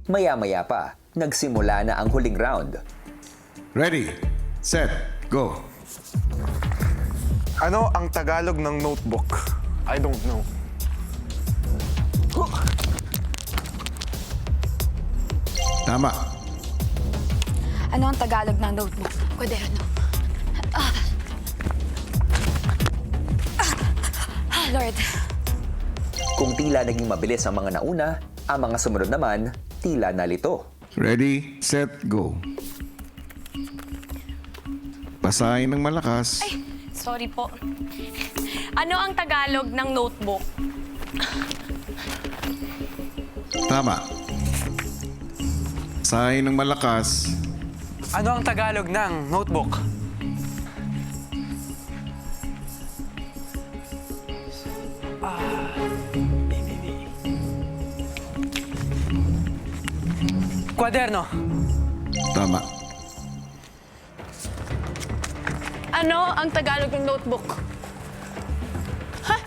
Maya-maya pa, nagsimula na ang huling round. Ready, set, go. Ano ang Tagalog ng notebook? I don't know. Tama. Ano ang Tagalog ng notebook? Kwaderno. Lord. Kung tila naging mabilis ang mga nauna, ang mga sumunod naman, tila nalito. Ready, set, go. Basahin ng malakas. Ay, sorry po. Ano ang Tagalog ng notebook? Tama. Basahin ng malakas. Ano ang Tagalog ng notebook? Kwaderno. Tama. Ano ang Tagalog ng notebook? Ha?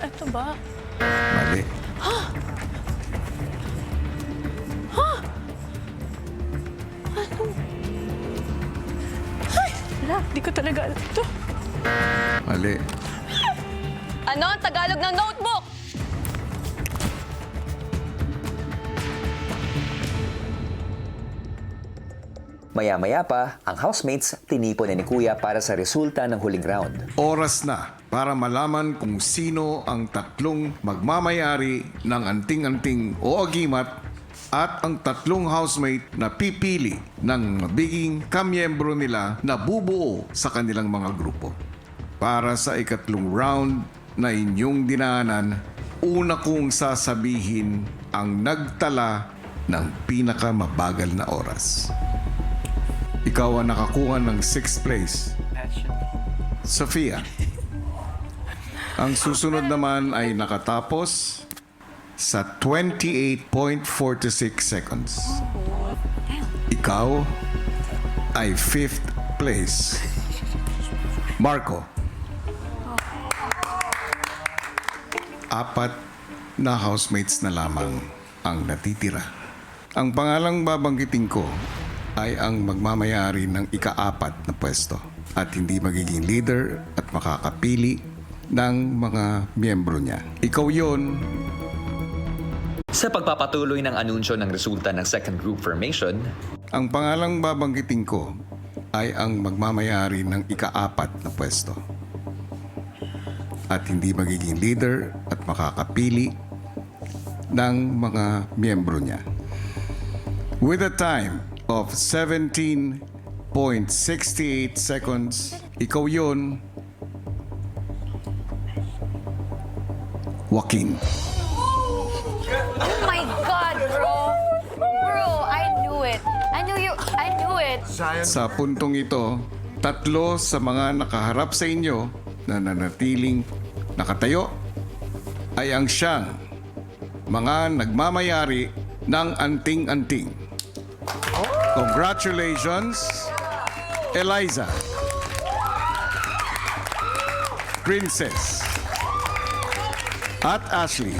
Ito ba? Mali. Wala, di ko talaga alam ito. Mali. Ano ang Tagalog ng notebook? Maya-maya pa, ang housemates tinipon ni Kuya para sa resulta ng huling round. Oras na para malaman kung sino ang tatlong magmamayari ng anting-anting o agimat at ang tatlong housemate na pipili ng magiging kamyembro nila na bubuo sa kanilang mga grupo. Para sa ikatlong round na inyong dinaanan, una kong sasabihin ang nagtala ng pinakamabagal na oras. Ikaw ang nakakuha ng 6th place. Sofia. Ang susunod naman ay nakatapos sa 28.46 seconds. Ikaw ay 5th place. Marco. 4 na housemates na lamang ang natitira. Ang pangalang babanggitin ko ay ang magmamayari ng ika-4 na pwesto at hindi magiging leader at makakapili ng mga miyembro niya. Ikaw yon. Sa pagpapatuloy ng anunsyo ng resulta ng second group formation, Ang pangalang babanggitin ko ay ang magmamayari ng ika-4 na pwesto at hindi magiging leader at makakapili ng mga miyembro niya. With a time of 17.68 seconds, ikaw yon, Joaquin. Oh my God, bro. Bro, I knew it. I knew it. Sa puntong ito, 3 sa mga nakaharap sa inyo na nanatiling nakatayo ay ang siyang mga nagmamayari ng anting-anting. Congratulations, Eliza, Princess, at Ashley.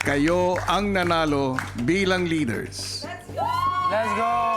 Kayo ang nanalo bilang leaders. Let's go!